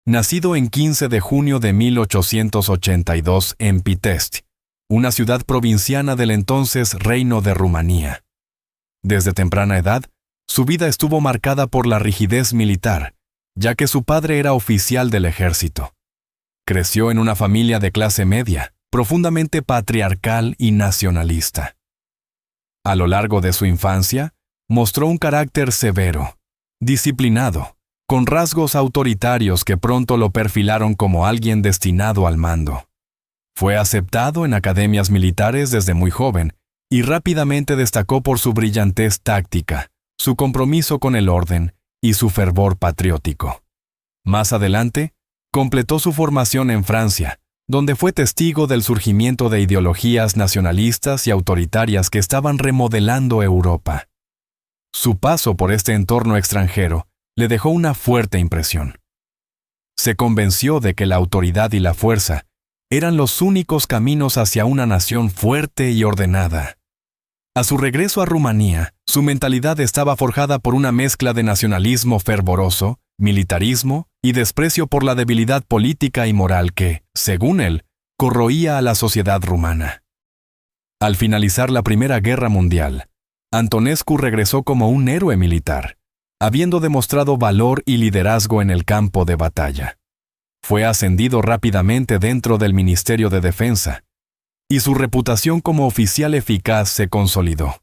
nacido en 15 de junio de 1882 en Pitești, una ciudad provinciana del entonces Reino de Rumanía. Desde temprana edad, su vida estuvo marcada por la rigidez militar, ya que su padre era oficial del ejército. Creció en una familia de clase media, profundamente patriarcal y nacionalista. A lo largo de su infancia, mostró un carácter severo, disciplinado, con rasgos autoritarios que pronto lo perfilaron como alguien destinado al mando. Fue aceptado en academias militares desde muy joven y rápidamente destacó por su brillantez táctica, su compromiso con el orden y su fervor patriótico. Más adelante, completó su formación en Francia, donde fue testigo del surgimiento de ideologías nacionalistas y autoritarias que estaban remodelando Europa. Su paso por este entorno extranjero le dejó una fuerte impresión. Se convenció de que la autoridad y la fuerza eran los únicos caminos hacia una nación fuerte y ordenada. A su regreso a Rumanía, su mentalidad estaba forjada por una mezcla de nacionalismo fervoroso, militarismo y desprecio por la debilidad política y moral que, según él, corroía a la sociedad rumana. Al finalizar la Primera Guerra Mundial, Antonescu regresó como un héroe militar, habiendo demostrado valor y liderazgo en el campo de batalla. Fue ascendido rápidamente dentro del Ministerio de Defensa, y su reputación como oficial eficaz se consolidó.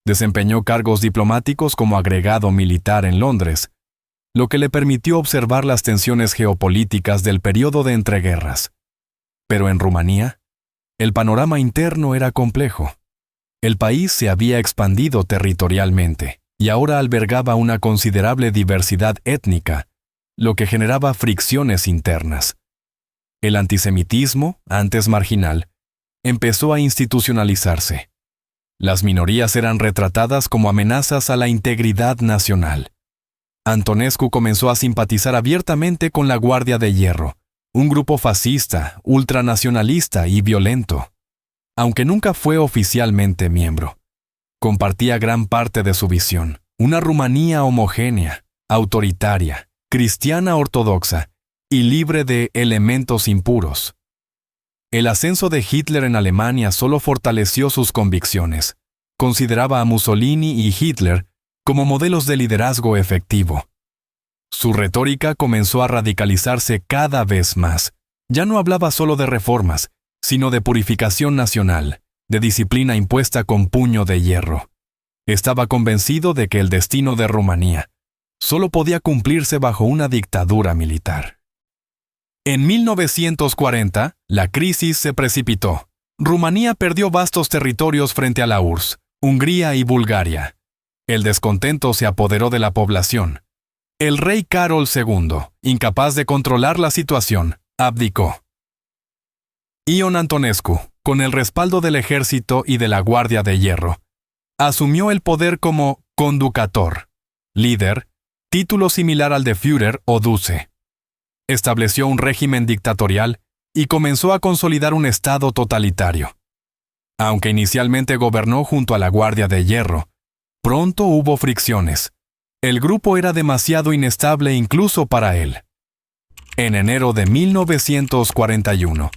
Desempeñó cargos diplomáticos como agregado militar en Londres, lo que le permitió observar las tensiones geopolíticas del periodo de entreguerras. Pero en Rumanía, el panorama interno era complejo. El país se había expandido territorialmente y ahora albergaba una considerable diversidad étnica, lo que generaba fricciones internas. El antisemitismo, antes marginal, empezó a institucionalizarse. Las minorías eran retratadas como amenazas a la integridad nacional. Antonescu comenzó a simpatizar abiertamente con la Guardia de Hierro, un grupo fascista, ultranacionalista y violento. Aunque nunca fue oficialmente miembro, compartía gran parte de su visión, una Rumanía homogénea, autoritaria, cristiana ortodoxa y libre de elementos impuros. El ascenso de Hitler en Alemania solo fortaleció sus convicciones. Consideraba a Mussolini y Hitler como modelos de liderazgo efectivo. Su retórica comenzó a radicalizarse cada vez más. Ya no hablaba solo de reformas, sino de purificación nacional, de disciplina impuesta con puño de hierro. Estaba convencido de que el destino de Rumanía solo podía cumplirse bajo una dictadura militar. En 1940, la crisis se precipitó. Rumanía perdió vastos territorios frente a la URSS, Hungría y Bulgaria. El descontento se apoderó de la población. El rey Carol II, incapaz de controlar la situación, abdicó. Ion Antonescu, con el respaldo del ejército y de la Guardia de Hierro, asumió el poder como conducator, líder, título similar al de Führer o Duce. Estableció un régimen dictatorial y comenzó a consolidar un estado totalitario. Aunque inicialmente gobernó junto a la Guardia de Hierro, pronto hubo fricciones. El grupo era demasiado inestable incluso para él. En enero de 1941,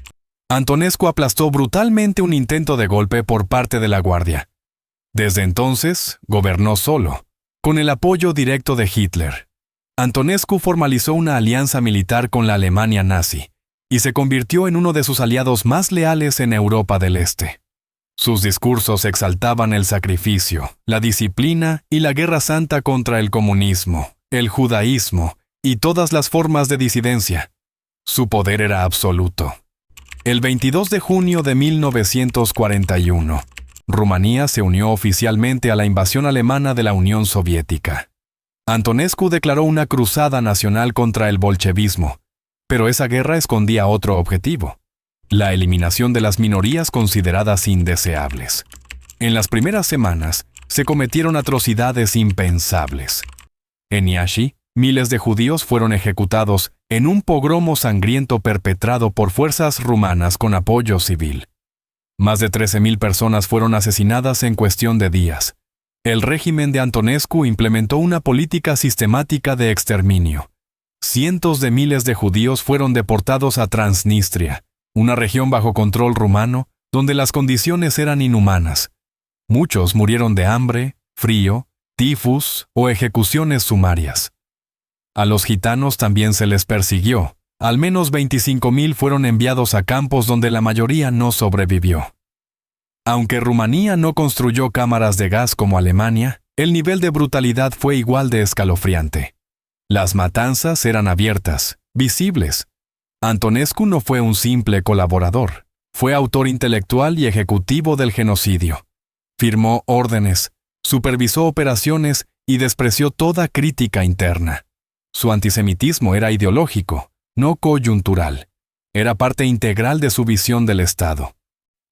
Antonescu aplastó brutalmente un intento de golpe por parte de la Guardia. Desde entonces, gobernó solo, con el apoyo directo de Hitler. Antonescu formalizó una alianza militar con la Alemania nazi y se convirtió en uno de sus aliados más leales en Europa del Este. Sus discursos exaltaban el sacrificio, la disciplina y la guerra santa contra el comunismo, el judaísmo y todas las formas de disidencia. Su poder era absoluto. El 22 de junio de 1941, Rumanía se unió oficialmente a la invasión alemana de la Unión Soviética. Antonescu declaró una cruzada nacional contra el bolchevismo, pero esa guerra escondía otro objetivo: la eliminación de las minorías consideradas indeseables. En las primeras semanas, se cometieron atrocidades impensables. En Iași, miles de judíos fueron ejecutados en un pogromo sangriento perpetrado por fuerzas rumanas con apoyo civil. Más de 13,000 personas fueron asesinadas en cuestión de días. El régimen de Antonescu implementó una política sistemática de exterminio, cientos de miles de judíos fueron deportados a Transnistria, una región bajo control rumano donde las condiciones eran inhumanas. Muchos murieron de hambre, frío, tifus o ejecuciones sumarias. A los gitanos también se les persiguió. Al menos 25,000 fueron enviados a campos donde la mayoría no sobrevivió. Aunque Rumanía no construyó cámaras de gas como Alemania, el nivel de brutalidad fue igual de escalofriante. Las matanzas eran abiertas, visibles. Antonescu no fue un simple colaborador, fue autor intelectual y ejecutivo del genocidio. Firmó órdenes, supervisó operaciones y despreció toda crítica interna. Su antisemitismo era ideológico, no coyuntural. Era parte integral de su visión del Estado.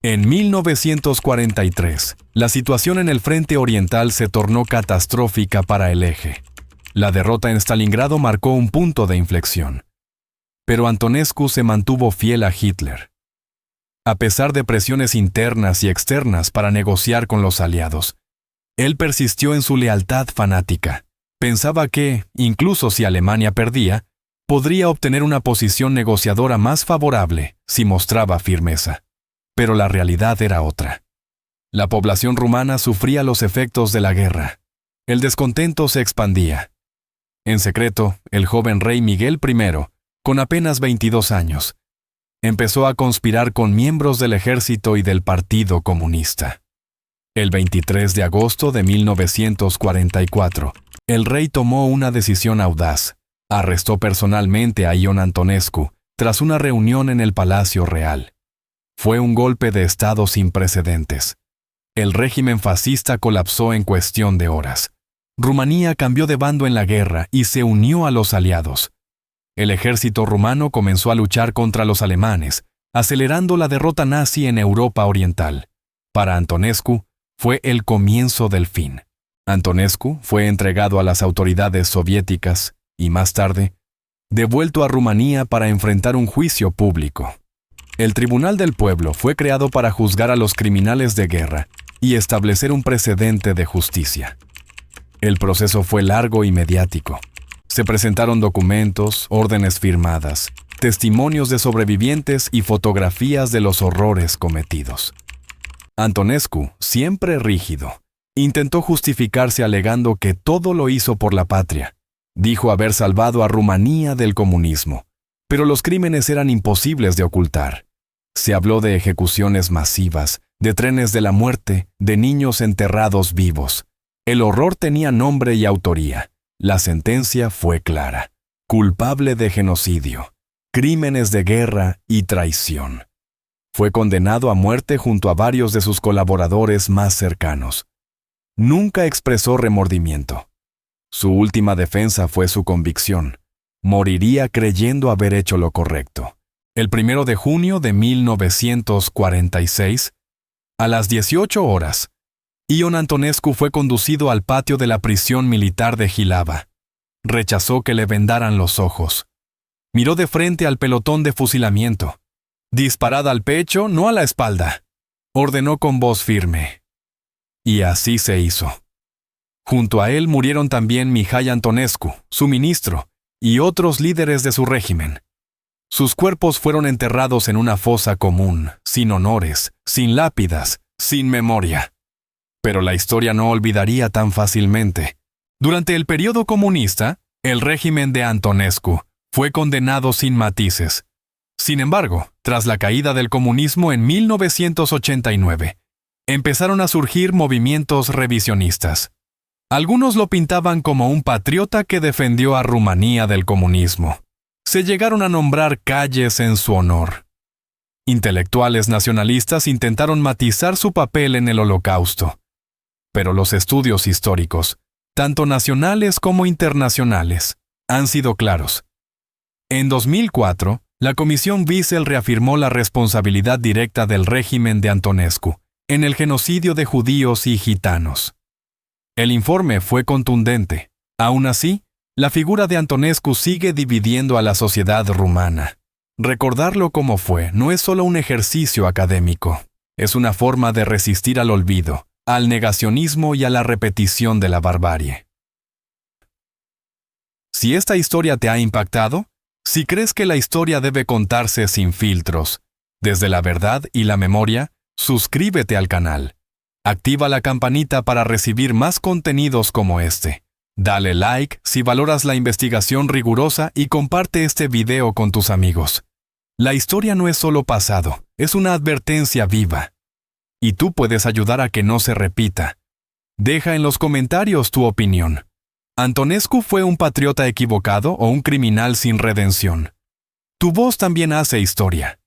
En 1943, la situación en el frente oriental se tornó catastrófica para el eje. La derrota en Stalingrado marcó un punto de inflexión. Pero Antonescu se mantuvo fiel a Hitler. A pesar de presiones internas y externas para negociar con los aliados, él persistió en su lealtad fanática. Pensaba que, incluso si Alemania perdía, podría obtener una posición negociadora más favorable si mostraba firmeza. Pero la realidad era otra. La población rumana sufría los efectos de la guerra. El descontento se expandía. En secreto, el joven rey Miguel I, con apenas 22 años, empezó a conspirar con miembros del ejército y del Partido Comunista. El 23 de agosto de 1944, el rey tomó una decisión audaz. Arrestó personalmente a Ion Antonescu tras una reunión en el Palacio Real. Fue un golpe de Estado sin precedentes. El régimen fascista colapsó en cuestión de horas. Rumanía cambió de bando en la guerra y se unió a los aliados. El ejército rumano comenzó a luchar contra los alemanes, acelerando la derrota nazi en Europa Oriental. Para Antonescu, fue el comienzo del fin. Antonescu fue entregado a las autoridades soviéticas y, más tarde, devuelto a Rumanía para enfrentar un juicio público. El Tribunal del Pueblo fue creado para juzgar a los criminales de guerra y establecer un precedente de justicia. El proceso fue largo y mediático. Se presentaron documentos, órdenes firmadas, testimonios de sobrevivientes y fotografías de los horrores cometidos. Antonescu, siempre rígido, intentó justificarse alegando que todo lo hizo por la patria. Dijo haber salvado a Rumanía del comunismo, pero los crímenes eran imposibles de ocultar. Se habló de ejecuciones masivas, de trenes de la muerte, de niños enterrados vivos. El horror tenía nombre y autoría. La sentencia fue clara: culpable de genocidio, crímenes de guerra y traición. Fue condenado a muerte junto a varios de sus colaboradores más cercanos. Nunca expresó remordimiento. Su última defensa fue su convicción. Moriría creyendo haber hecho lo correcto. El 1 de junio de 1946, a las 18 horas, Ion Antonescu fue conducido al patio de la prisión militar de Jilava. Rechazó que le vendaran los ojos. Miró de frente al pelotón de fusilamiento. «Disparad al pecho, no a la espalda», ordenó con voz firme. Y así se hizo. Junto a él murieron también Mihai Antonescu, su ministro, y otros líderes de su régimen. Sus cuerpos fueron enterrados en una fosa común, sin honores, sin lápidas, sin memoria. Pero la historia no olvidaría tan fácilmente. Durante el periodo comunista, el régimen de Antonescu fue condenado sin matices. Sin embargo, tras la caída del comunismo en 1989, empezaron a surgir movimientos revisionistas. Algunos lo pintaban como un patriota que defendió a Rumanía del comunismo. Se llegaron a nombrar calles en su honor. Intelectuales nacionalistas intentaron matizar su papel en el Holocausto. Pero los estudios históricos, tanto nacionales como internacionales, han sido claros. En 2004, la Comisión Wiesel reafirmó la responsabilidad directa del régimen de Antonescu en el genocidio de judíos y gitanos. El informe fue contundente. Aún así, la figura de Antonescu sigue dividiendo a la sociedad rumana. Recordarlo como fue no es solo un ejercicio académico, es una forma de resistir al olvido, al negacionismo y a la repetición de la barbarie. Si esta historia te ha impactado, si crees que la historia debe contarse sin filtros, desde la verdad y la memoria, suscríbete al canal. Activa la campanita para recibir más contenidos como este. Dale like si valoras la investigación rigurosa y comparte este video con tus amigos. La historia no es solo pasado, es una advertencia viva. Y tú puedes ayudar a que no se repita. Deja en los comentarios tu opinión. ¿Antonescu fue un patriota equivocado o un criminal sin redención? Tu voz también hace historia.